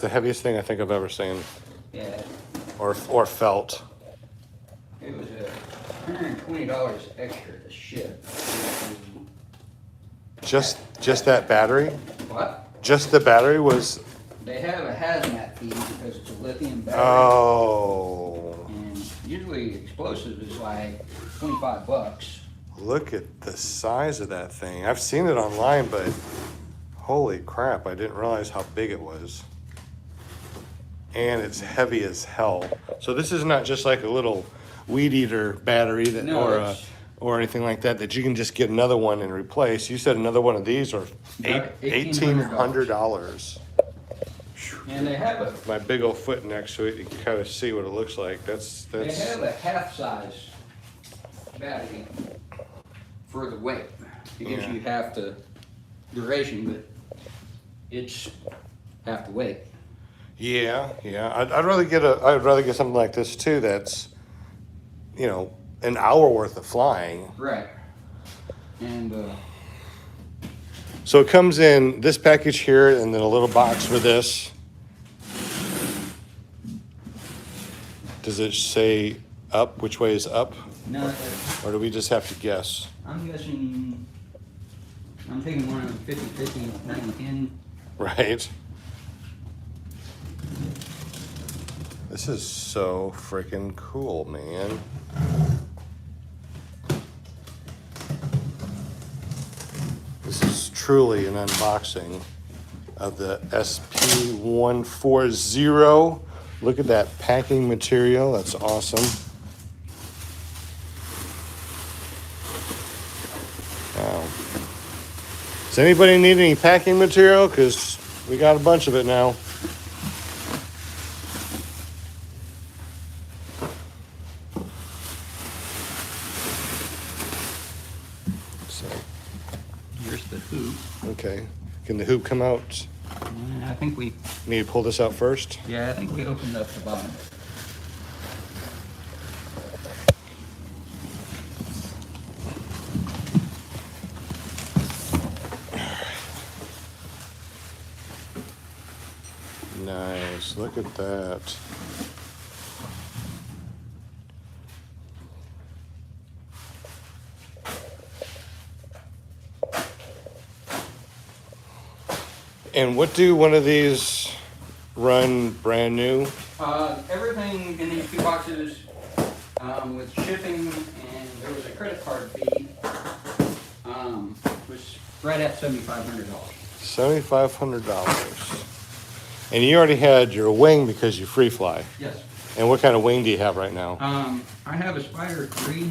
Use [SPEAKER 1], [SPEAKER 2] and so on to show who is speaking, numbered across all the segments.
[SPEAKER 1] The heaviest thing I think I've ever seen.
[SPEAKER 2] Yeah.
[SPEAKER 1] Or felt.
[SPEAKER 2] It was $120 extra to ship.
[SPEAKER 1] Just that battery?
[SPEAKER 2] What?
[SPEAKER 1] Just the battery was.
[SPEAKER 2] They have a hazmat fee because it's a lithium battery.
[SPEAKER 1] Oh.
[SPEAKER 2] And usually explosives is like $25.
[SPEAKER 1] Look at the size of that thing. I've seen it online, but holy crap, I didn't realize how big it was. And it's heavy as hell. So this is not just like a little weed eater battery that,
[SPEAKER 2] No,
[SPEAKER 1] or anything like that, that you can just get another one and replace. You said another one of these are $1,800.
[SPEAKER 2] And they have a
[SPEAKER 1] My big old foot next to it, you can kind of see what it looks like. That's.
[SPEAKER 2] They have a half size battery for the weight. It gives you half the duration, but it's half the weight.
[SPEAKER 1] Yeah. I'd rather get something like this too. That's, an hour worth of flying.
[SPEAKER 2] Right. And
[SPEAKER 1] so it comes in this package here, and then a little box for this. Does it say up? Which way is up?
[SPEAKER 2] no,
[SPEAKER 1] Or do we just have to guess?
[SPEAKER 2] I'm guessing. I'm taking one of 50-50, 90-10.
[SPEAKER 1] Right. This is so freaking cool, man. This is truly an unboxing of the SP140. Look at that packing material. That's awesome. Wow. Does anybody need any packing material? Because we got a bunch of it now. So,
[SPEAKER 2] Here's the hoop.
[SPEAKER 1] okay. Can the hoop come out?
[SPEAKER 2] I think we.
[SPEAKER 1] Need to pull this out first?
[SPEAKER 2] Yeah, I think we opened up the bottom.
[SPEAKER 1] Nice. Look at that. And what do one of these run brand new?
[SPEAKER 2] Everything in these two boxes with shipping, and there was a credit card fee, was right at $7,500.
[SPEAKER 1] $7,500. And you already had your wing because you free fly.
[SPEAKER 2] Yes.
[SPEAKER 1] And what kind of wing do you have right now?
[SPEAKER 2] I have a Spider 3,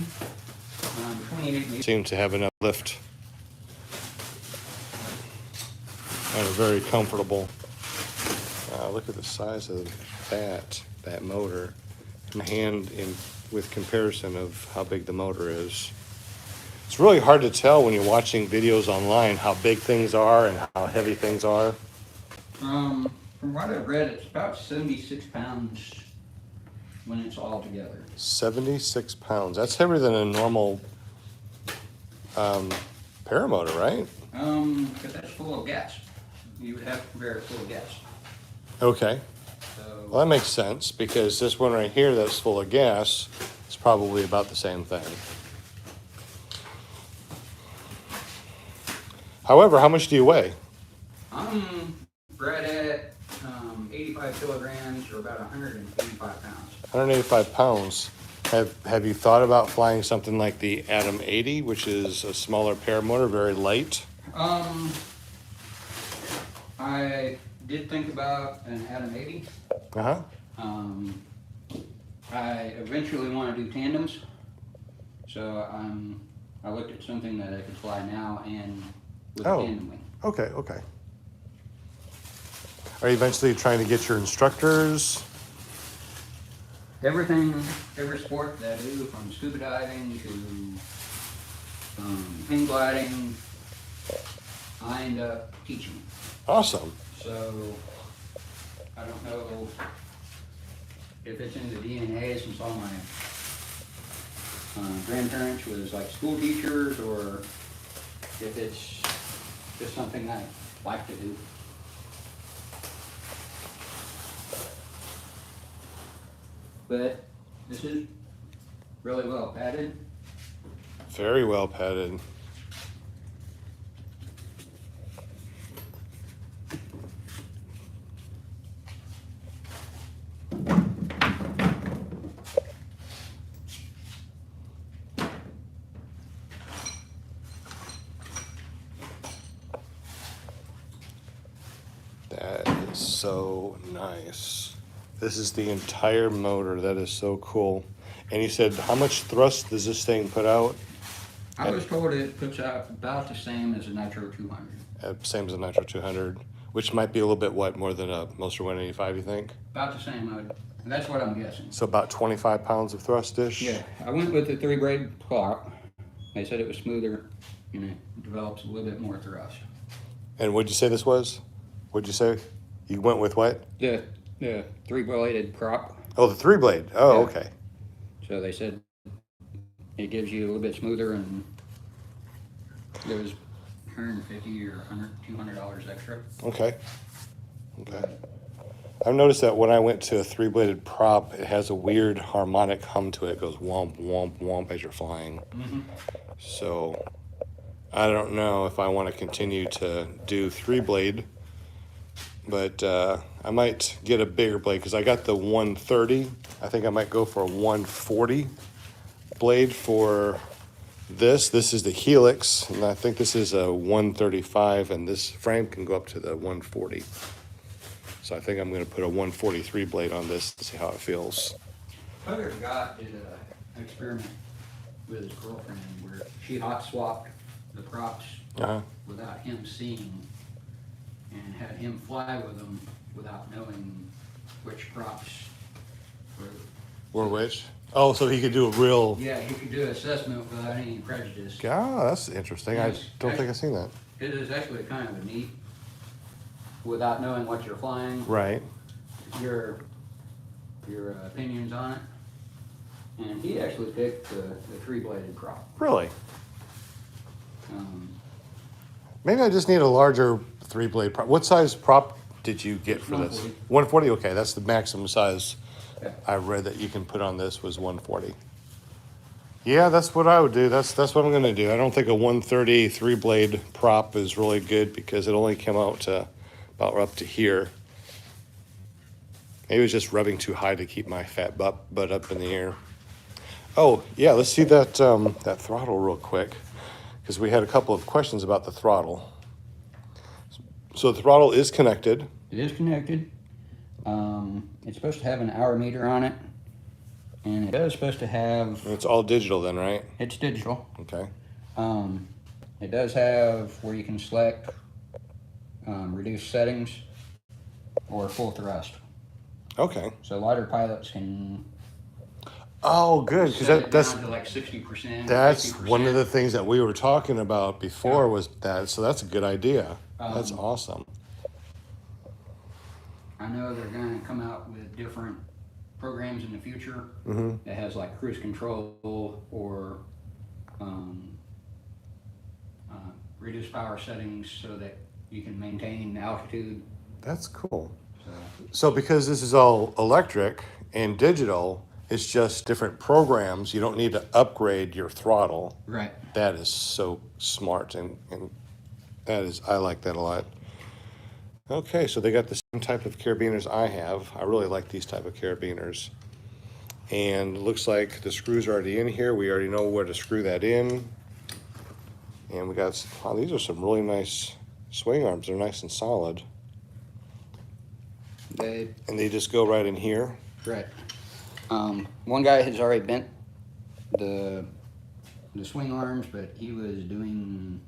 [SPEAKER 2] 28 meters.
[SPEAKER 1] Seems to have enough lift. And are very comfortable. Look at the size of that motor. My hand with comparison of how big the motor is. It's really hard to tell when you're watching videos online how big things are and how heavy things are.
[SPEAKER 2] From what I've read, it's about 76 pounds when it's all together.
[SPEAKER 1] 76 pounds. That's heavier than a normal paramotor, right?
[SPEAKER 2] Because that's full of gas. You would have to compare it full of gas.
[SPEAKER 1] Okay.
[SPEAKER 2] So,
[SPEAKER 1] Well, that makes sense because this one right here that's full of gas is probably about the same thing. However, how much do you weigh?
[SPEAKER 2] I'm right at 85 kilograms, or about 185 pounds.
[SPEAKER 1] 185 pounds. Have you thought about flying something like the Atom 80, which is a smaller paramotor, very light?
[SPEAKER 2] I did think about an Atom 80.
[SPEAKER 1] Uh-huh.
[SPEAKER 2] I eventually want to do tandems, so I looked at something that I could fly now and with a tandem wing.
[SPEAKER 1] Okay. Are you eventually trying to get your instructors?
[SPEAKER 2] Every sport that I do, from scuba diving to hang gliding, I end up teaching.
[SPEAKER 1] Awesome.
[SPEAKER 2] So I don't know if it's in the DNA since all my grandparents was like school teachers, or if it's just something I like to do. but this is really well padded.
[SPEAKER 1] Very well padded. That is so nice. This is the entire motor. That is so cool. And you said, how much thrust does this thing put out?
[SPEAKER 2] I was told it puts out about the same as a Nitro 200.
[SPEAKER 1] Same as a Nitro 200, which might be a little bit, what, more than a Moster 185, you think?
[SPEAKER 2] About the same, that's what I'm guessing.
[SPEAKER 1] So about 25 pounds of thrust-ish?
[SPEAKER 2] Yeah, I went with the 3-blade prop. They said it was smoother and it develops a little bit more thrust.
[SPEAKER 1] And what'd you say this was? What'd you say? You went with what?
[SPEAKER 2] The 3-bladed prop.
[SPEAKER 1] Oh, the 3-blade. Oh,
[SPEAKER 2] Yeah.
[SPEAKER 1] okay.
[SPEAKER 2] So they said it gives you a little bit smoother, and it was $150 or $200 extra.
[SPEAKER 1] Okay. Okay. I've noticed that when I went to a 3-bladed prop, it has a weird harmonic hum to it. It goes womp, womp, womp as you're flying.
[SPEAKER 2] Mm-hmm.
[SPEAKER 1] So I don't know if I want to continue to do 3-blade, but I might get a bigger blade because I got the 130. I think I might go for a 140 blade for this. This is the Helix, and I think this is a 135, and this frame can go up to the 140. So I think I'm going to put a 143 blade on this to see how it feels.
[SPEAKER 2] Other guy did an experiment with his girlfriend where she hot swapped the props without him seeing, and had him fly with them without knowing which props were.
[SPEAKER 1] Or which? Oh, so he could do a real...
[SPEAKER 2] Yeah, he could do an assessment without any prejudice.
[SPEAKER 1] God, that's interesting. I
[SPEAKER 2] Yes.
[SPEAKER 1] don't think I've seen that.
[SPEAKER 2] It is actually kind of a neat, without knowing what you're flying,
[SPEAKER 1] Right.
[SPEAKER 2] your opinions on it. And he actually picked the 3-bladed prop.
[SPEAKER 1] Really?
[SPEAKER 2] Um,
[SPEAKER 1] Maybe I just need a larger 3-blade prop. What size prop did you get for this? 140. Okay, that's the maximum size
[SPEAKER 2] Yeah.
[SPEAKER 1] I read that you can put on this was 140. Yeah, that's what I would do. That's what I'm going to do. I don't think a 130 3-blade prop is really good because it only came out to about up to here. Maybe it was just rubbing too high to keep my fat butt up in the air. Oh, yeah, let's see that, that throttle real quick because we had a couple of questions about the throttle. So the throttle is connected.
[SPEAKER 2] It is connected. It's supposed to have an hour meter on it, and it is supposed to have.
[SPEAKER 1] It's all digital then, right?
[SPEAKER 2] It's digital.
[SPEAKER 1] Okay.
[SPEAKER 2] It does have where you can select reduce settings or full thrust.
[SPEAKER 1] Okay.
[SPEAKER 2] So lighter pilots can.
[SPEAKER 1] Oh, good, because
[SPEAKER 2] set it
[SPEAKER 1] that's
[SPEAKER 2] down to like 60%.
[SPEAKER 1] that's
[SPEAKER 2] 50%.
[SPEAKER 1] one of the things that we were talking about before was that. So that's a good idea. That's
[SPEAKER 2] Um,
[SPEAKER 1] awesome.
[SPEAKER 2] I know they're going to come out with different programs in the future
[SPEAKER 1] Mm-hmm.
[SPEAKER 2] that has like cruise control or reduced power settings so that you can maintain altitude.
[SPEAKER 1] That's cool.
[SPEAKER 2] So,
[SPEAKER 1] So because this is all electric and digital, it's just different programs. You don't need to upgrade your throttle.
[SPEAKER 2] right.
[SPEAKER 1] That is so smart, and that is, I like that a lot. Okay, so they got the same type of carabiners I have. I really like these type of carabiners. And it looks like the screws are already in here. We already know where to screw that in. And we got, wow, these are some really nice swing arms. They're nice and solid.
[SPEAKER 2] They
[SPEAKER 1] And they just go right in here.
[SPEAKER 2] right. One guy has already bent the swing arms, but he was doing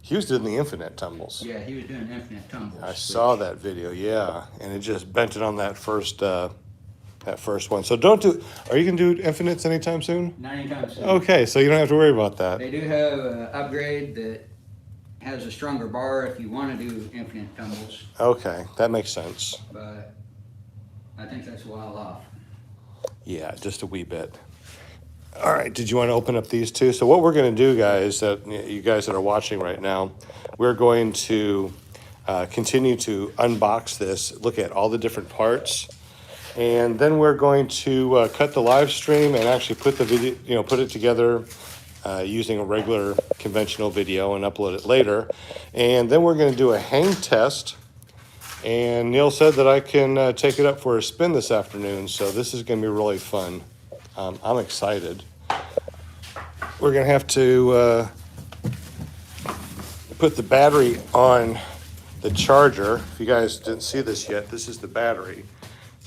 [SPEAKER 1] He was doing the infinite tumbles.
[SPEAKER 2] he was doing infinite tumbles.
[SPEAKER 1] I saw that video, yeah. And it just bent it on that first one. So don't do, are you gonna do infinites anytime soon?
[SPEAKER 2] 90 times.
[SPEAKER 1] Okay, so you don't have to worry about that.
[SPEAKER 2] They do have an upgrade that has a stronger bar if you want to do infinite tumbles,
[SPEAKER 1] Okay, that makes sense.
[SPEAKER 2] but I think that's a while off.
[SPEAKER 1] Yeah, just a wee bit. All right, did you want to open up these two? So what we're going to do, guys, that you guys that are watching right now, we're going to continue to unbox this, look at all the different parts, And then we're going to cut the live stream and actually put the video, put it together using a regular conventional video and upload it later. And then we're going to do a hang test. And Neil said that I can take it up for a spin this afternoon. So this is going to be really fun. I'm excited. We're going to have to put the battery on the charger. If you guys didn't see this yet, this is the battery.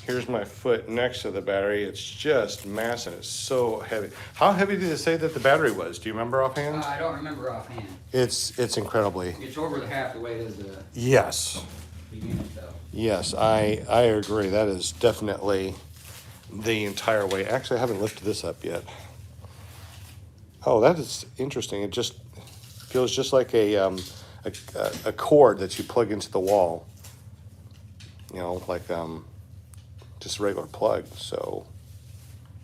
[SPEAKER 1] Here's my foot next to the battery. It's just massive. It's so heavy. How heavy did it say that the battery was? Do you remember offhand?
[SPEAKER 2] I don't remember offhand.
[SPEAKER 1] It's incredibly.
[SPEAKER 2] It's over the half the weight of the
[SPEAKER 1] Yes.
[SPEAKER 2] unit though.
[SPEAKER 1] Yes, I agree. That is definitely the entire weight. Actually, I haven't lifted this up yet. Oh, that is interesting. It just feels just like a cord that you plug into the wall. Like just a regular plug. So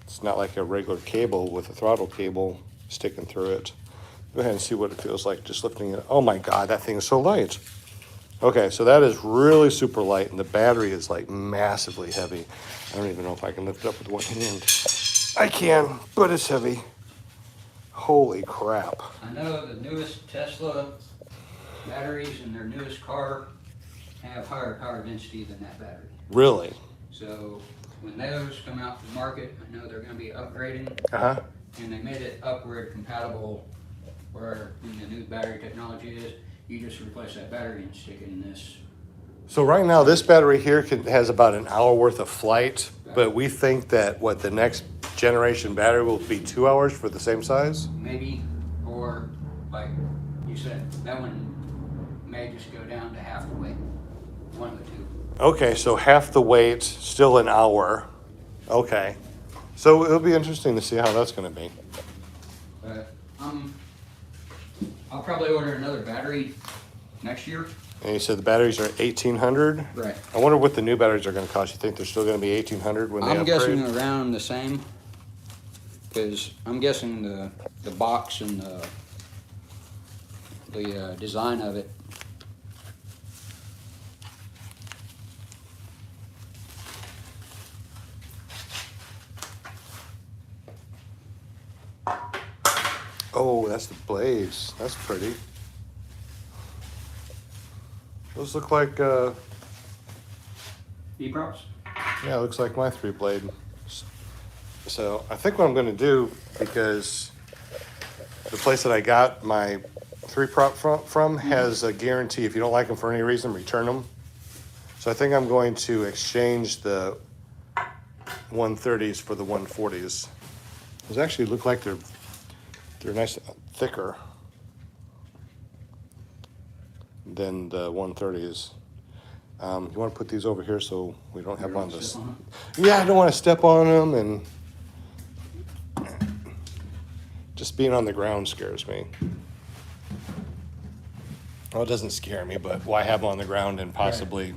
[SPEAKER 1] it's not like a regular cable with a throttle cable sticking through it. Go ahead and see what it feels like just lifting it. Oh my God, that thing is so light. Okay, so that is really super light, and the battery is like massively heavy. I don't even know if I can lift it up with one hand. I can, but it's heavy. Holy crap.
[SPEAKER 2] I know the newest Tesla batteries in their newest car have higher power density than that battery.
[SPEAKER 1] Really?
[SPEAKER 2] So when those come out to the market, I know they're going to be upgrading.
[SPEAKER 1] Uh-huh.
[SPEAKER 2] And they made it upward compatible where in the new battery technology is, you just replace that battery and stick it in this.
[SPEAKER 1] So right now, this battery here has about an hour worth of flight, but we think that the next generation battery will be 2 hours for the same size?
[SPEAKER 2] Maybe, or like you said, that one may just go down to half the weight, one of the two.
[SPEAKER 1] Okay, so half the weight, still an hour. Okay. So it'll be interesting to see how that's going to be.
[SPEAKER 2] But I'll probably order another battery next year.
[SPEAKER 1] And you said the batteries are 1,800?
[SPEAKER 2] Right.
[SPEAKER 1] I wonder what the new batteries are going to cost. You think they're still going to be 1,800 when they
[SPEAKER 2] I'm
[SPEAKER 1] upgrade?
[SPEAKER 2] guessing around the same, because I'm guessing the box and the design of it.
[SPEAKER 1] Oh, that's the blades. That's pretty. Those look like,
[SPEAKER 2] E-props?
[SPEAKER 1] yeah, it looks like my 3-blade. So I think what I'm going to do, because the place that I got my 3-prop from has a guarantee. If you don't like them for any reason, return them. So I think I'm going to exchange the 130s for the 140s. Those actually look like they're nice, thicker than the 130s. You want to put these over here so we don't have on this. Yeah, I don't want to step on them, and just being on the ground scares me. Well, it doesn't scare me, but why have them on the ground and possibly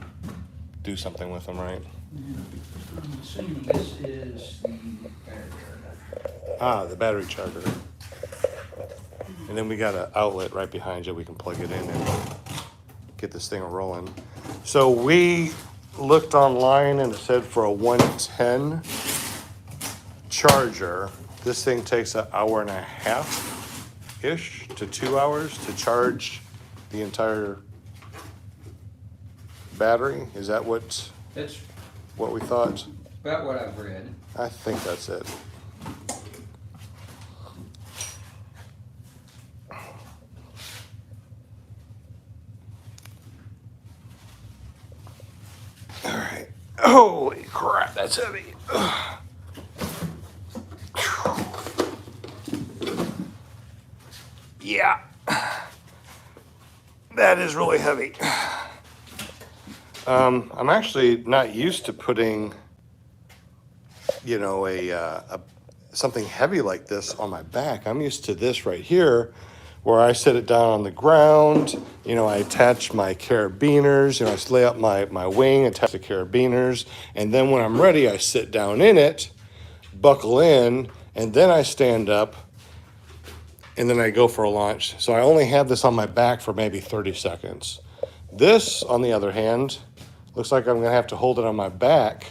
[SPEAKER 1] do something with them, right?
[SPEAKER 2] I'm assuming this is the battery charger.
[SPEAKER 1] Ah, the battery charger. And then we got an outlet right behind you. We can plug it in and get this thing rolling. So we looked online and it said for a 110 charger, this thing takes an hour and a half-ish to 2 hours to charge the entire battery. Is that what
[SPEAKER 2] That's
[SPEAKER 1] we thought?
[SPEAKER 2] about what I've read.
[SPEAKER 1] I think that's it. All right. Holy crap, that's heavy. Yeah. That is really heavy. I'm actually not used to putting, something heavy like this on my back. I'm used to this right here, where I set it down on the ground. I attach my carabiners. I lay up my wing, attach the carabiners, and then when I'm ready, I sit down in it, buckle in, and then I stand up, and then I go for a launch. So I only have this on my back for maybe 30 seconds. This, on the other hand, looks like I'm gonna have to hold it on my back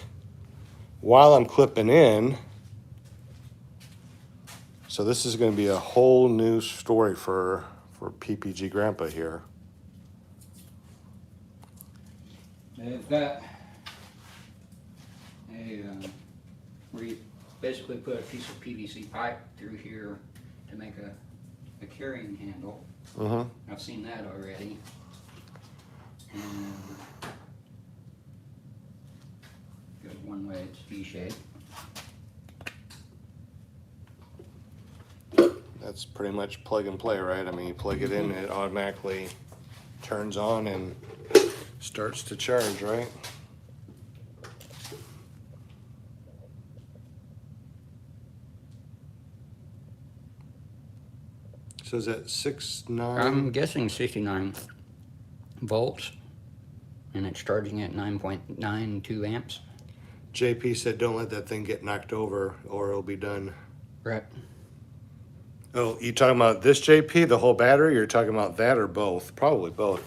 [SPEAKER 1] while I'm clipping in, so this is going to be a whole new story for PPG Grandpa here.
[SPEAKER 2] They've got a, where you basically put a piece of PVC pipe through here to make a carrying handle.
[SPEAKER 1] Mm-hmm.
[SPEAKER 2] I've seen that already. And goes one way, it's V-shaped.
[SPEAKER 1] That's pretty much plug and play, right? I mean, you plug it in and it automatically turns on and starts to charge, right? So is that 6.9?
[SPEAKER 2] I'm guessing 69 volts, and it's charging at 9.92 amps.
[SPEAKER 1] JP said don't let that thing get knocked over or it'll be done.
[SPEAKER 2] Right.
[SPEAKER 1] Oh, you talking about this JP, the whole battery? You're talking about that or both? Probably both.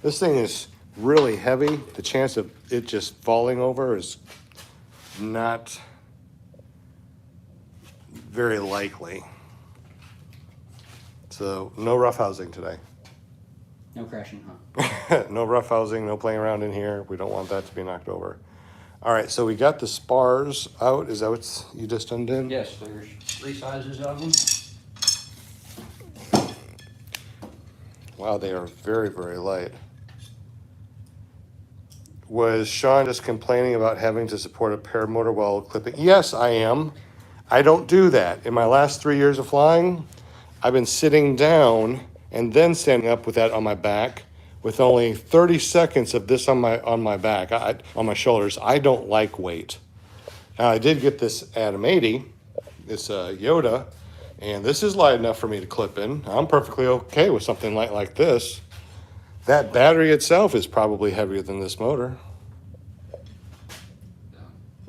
[SPEAKER 1] This thing is really heavy. The chance of it just falling over is not very likely. So no roughhousing today.
[SPEAKER 2] No crashing, huh?
[SPEAKER 1] No roughhousing, no playing around in here. We don't want that to be knocked over. All right, so we got the spars out. Is that what you just undid?
[SPEAKER 2] Yes, there's 3 sizes of them.
[SPEAKER 1] Wow, they are very, very light. Was Sean just complaining about having to support a paramotor while clipping? Yes, I am. I don't do that. In my last 3 years of flying, I've been sitting down and then standing up with that on my back with only 30 seconds of this on my back, on my shoulders. I don't like weight. Now, I did get this Adam 80, this Yoda, and this is light enough for me to clip in. I'm perfectly okay with something light like this. That battery itself is probably heavier than this motor.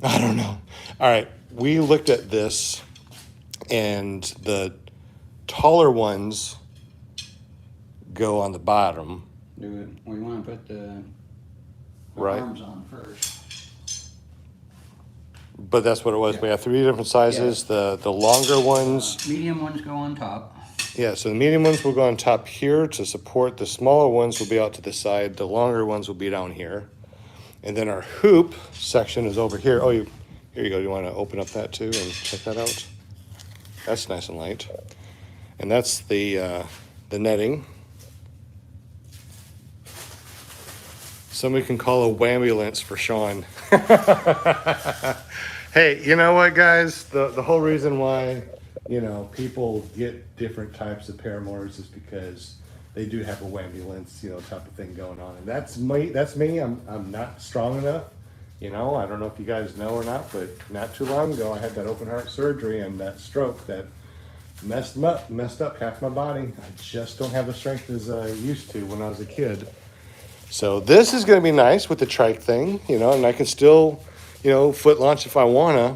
[SPEAKER 1] I don't know. All right, we looked at this, and the taller ones go on the bottom.
[SPEAKER 2] We want to put the
[SPEAKER 1] Right.
[SPEAKER 2] arms on first.
[SPEAKER 1] But that's what it was.
[SPEAKER 2] Yeah.
[SPEAKER 1] We have 3 different sizes. The longer ones,
[SPEAKER 2] Medium ones go on top.
[SPEAKER 1] yeah, so the medium ones will go on top here to support. The smaller ones will be out to the side. The longer ones will be down here. And then our hoop section is over here. Oh, here you go. You want to open up that too and check that out? That's nice and light. And that's the netting. Somebody can call a wambulance for Sean. Hey, you know what, guys? The whole reason why, people get different types of paramotors is because they do have a wambulance, type of thing going on. And that's me. I'm not strong enough. I don't know if you guys know or not, but not too long ago, I had that open heart surgery and that stroke that messed up half my body. I just don't have the strength as I used to when I was a kid. So this is going to be nice with the trike thing, and I can still, foot launch if I wanna,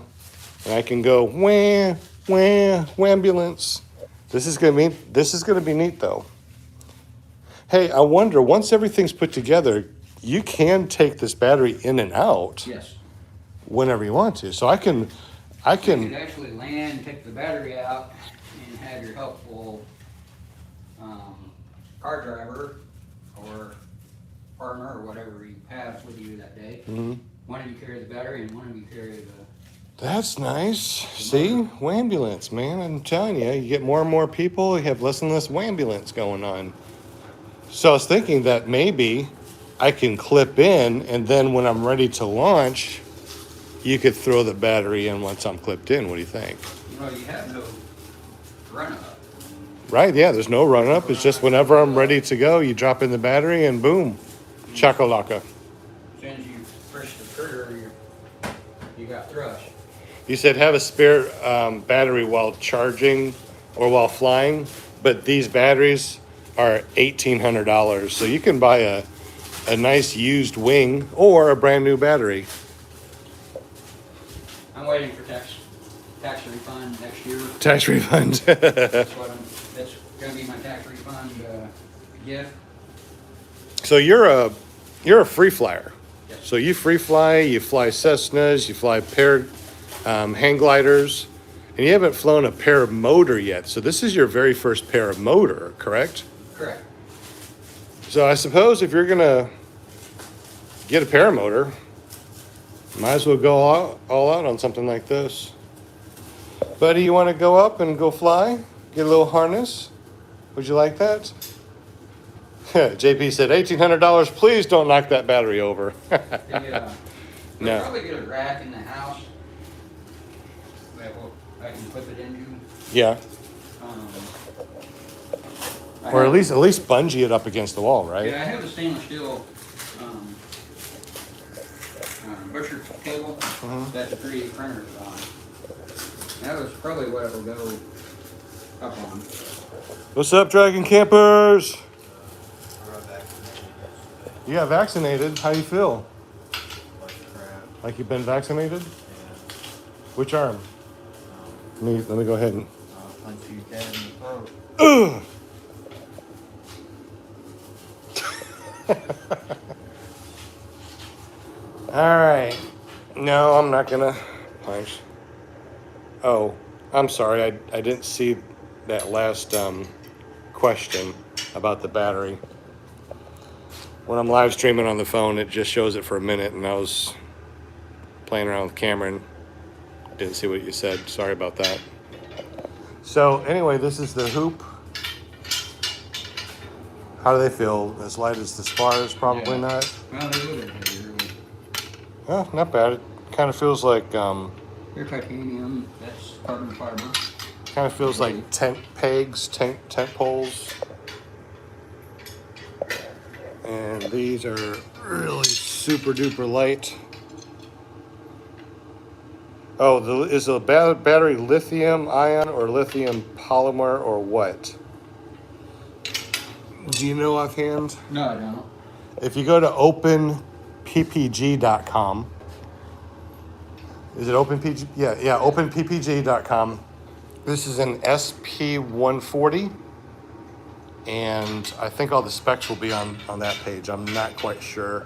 [SPEAKER 1] and I can go wham, wham, wambulance. This is going to be neat though. Hey, I wonder, once everything's put together, you can take this battery in and out.
[SPEAKER 2] Yes.
[SPEAKER 1] Whenever you want to. So I can.
[SPEAKER 2] You could actually land, take the battery out, and have your helpful car driver or partner or whatever you have with you that day.
[SPEAKER 1] Mm-hmm.
[SPEAKER 2] One of you carry the battery and one of you carry the...
[SPEAKER 1] That's nice. See? Wambulance, man. I'm telling you, you get more and more people, you have less and less wambulance going on. So I was thinking that maybe I can clip in, and then when I'm ready to launch, you could throw the battery in once I'm clipped in. What do you think?
[SPEAKER 2] You have no run-up.
[SPEAKER 1] Right, yeah, there's no run-up. It's just whenever I'm ready to go, you drop in the battery and boom, chakalaka.
[SPEAKER 2] As soon as you push the trigger, you got thrust.
[SPEAKER 1] You said have a spare battery while charging or while flying, but these batteries are $1,800. So you can buy a nice used wing or a brand new battery.
[SPEAKER 2] I'm waiting for tax refund next year.
[SPEAKER 1] Tax refund.
[SPEAKER 2] That's going to be my tax refund gift.
[SPEAKER 1] So you're a free flyer.
[SPEAKER 2] Yes.
[SPEAKER 1] So you free fly, you fly Cessnas, you fly hang gliders, and you haven't flown a paramotor yet. So this is your very first paramotor, correct?
[SPEAKER 2] Correct.
[SPEAKER 1] So I suppose if you're gonna get a paramotor, might as well go all out on something like this. Buddy, you want to go up and go fly? Get a little harness? Would you like that? JP said, $1,800, please don't knock that battery over.
[SPEAKER 2] We'll
[SPEAKER 1] No.
[SPEAKER 2] probably get a rack in the house that I can put it into.
[SPEAKER 1] Yeah.
[SPEAKER 2] Um,
[SPEAKER 1] Or at least bungee it up against the wall, right?
[SPEAKER 2] Yeah, I have a stainless steel butcher table that the 3D printer is on. That was probably what it'll go up on.
[SPEAKER 1] What's up, Dragon Campers? You got vaccinated. How you feel? Like you've been vaccinated? Which arm? Let me go ahead and.
[SPEAKER 3] Punch you dead in the throat.
[SPEAKER 1] Ugh. All right. No, I'm not gonna punch. Oh, I'm sorry. I didn't see that last question about the battery. When I'm live streaming on the phone, it just shows it for a minute, and I was playing around with the camera and didn't see what you said. Sorry about that. So anyway, this is the hoop. How do they feel? As light as the spars? Probably
[SPEAKER 2] Yeah.
[SPEAKER 1] not.
[SPEAKER 2] Well, they would have here.
[SPEAKER 1] Oh, not bad. It kind of feels like
[SPEAKER 2] They're titanium. That's carbon fiber.
[SPEAKER 1] tent pegs, tent poles. And these are really super duper light. Oh, is the battery lithium ion or lithium polymer or what? Do you know offhand?
[SPEAKER 2] No, I don't.
[SPEAKER 1] If you go to openppg.com, is it openppg? Yeah, openppg.com. This is an SP140, and I think all the specs will be on that page. I'm not quite sure.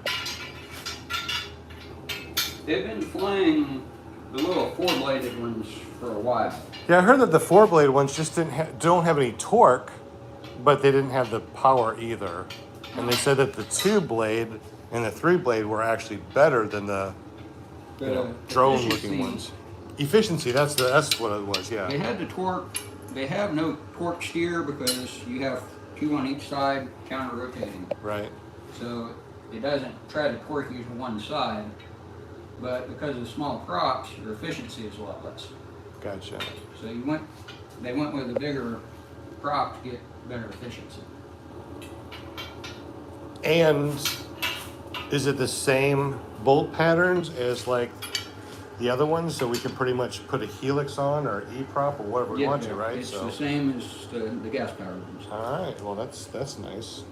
[SPEAKER 2] They've been flying the little four-bladed ones for a while.
[SPEAKER 1] Yeah, I heard that the four-blade ones just don't have any torque, but they didn't have the power either. And they said that the two-blade and the three-blade were actually better than the drone-looking
[SPEAKER 2] efficiency,
[SPEAKER 1] ones. Efficiency, that's what it was, yeah.
[SPEAKER 2] They had the torque. They have no torque steer because you have two on each side counter-rotating.
[SPEAKER 1] Right.
[SPEAKER 2] So it doesn't try to torque you to one side, but because of the small props, your efficiency is a lot less.
[SPEAKER 1] Gotcha.
[SPEAKER 2] So they went with a bigger prop to get better efficiency.
[SPEAKER 1] And is it the same bolt patterns as like the other ones? So we can pretty much put a helix on or E-prop or whatever we want to, right?
[SPEAKER 2] It's the same as the gas-powered ones.
[SPEAKER 1] All right, well that's nice.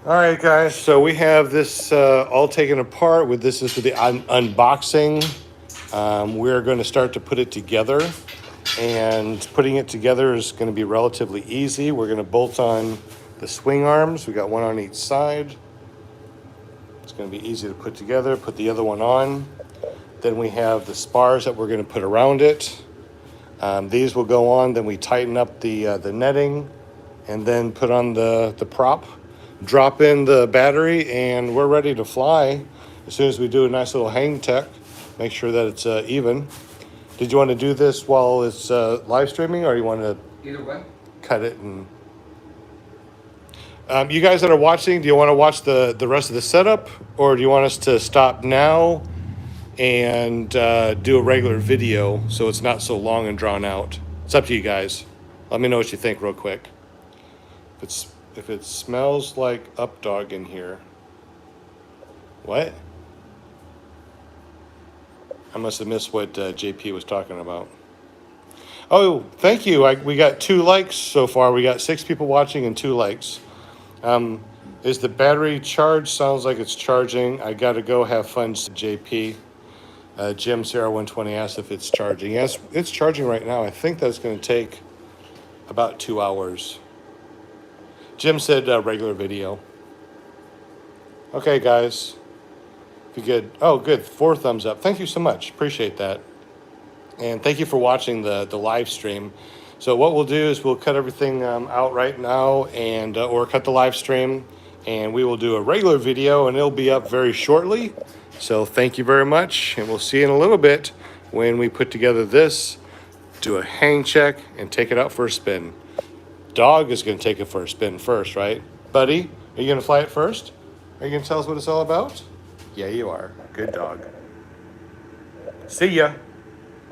[SPEAKER 1] All right, guys, so we have this all taken apart. This is for the unboxing. We're going to start to put it together, and putting it together is going to be relatively easy. We're going to bolt on the swing arms. We got one on each side. It's going to be easy to put together. Put the other one on. Then we have the spars that we're going to put around it. These will go on. Then we tighten up the netting, and then put on the prop. Drop in the battery, and we're ready to fly. As soon as we do a nice little hang tech, make sure that it's even. Did you want to do this while it's live streaming, or you want to
[SPEAKER 2] Either way.
[SPEAKER 1] cut it and? You guys that are watching, do you want to watch the rest of the setup, or do you want us to stop now and do a regular video so it's not so long and drawn out? It's up to you guys. Let me know what you think real quick. If it smells like updog in here. What? I must have missed what JP was talking about. Oh, thank you. We got 2 likes so far. We got 6 people watching and 2 likes. Is the battery charged? Sounds like it's charging. I got to go have fun, JP. Jim Sarah 120 asked if it's charging. Yes, it's charging right now. I think that's going to take about 2 hours. Jim said regular video. Okay, guys. If you could, oh, good, 4 thumbs up. Thank you so much. Appreciate that. And thank you for watching the live stream. So what we'll do is we'll cut everything out right now, and or cut the live stream, and we will do a regular video, and it'll be up very shortly. So thank you very much, and we'll see you in a little bit when we put together this, do a hang check, and take it out for a spin. Dog is going to take it for a spin first, right? Buddy, are you going to fly it first? Are you going to tell us what it's all about? Yeah, you are. Good dog. See ya.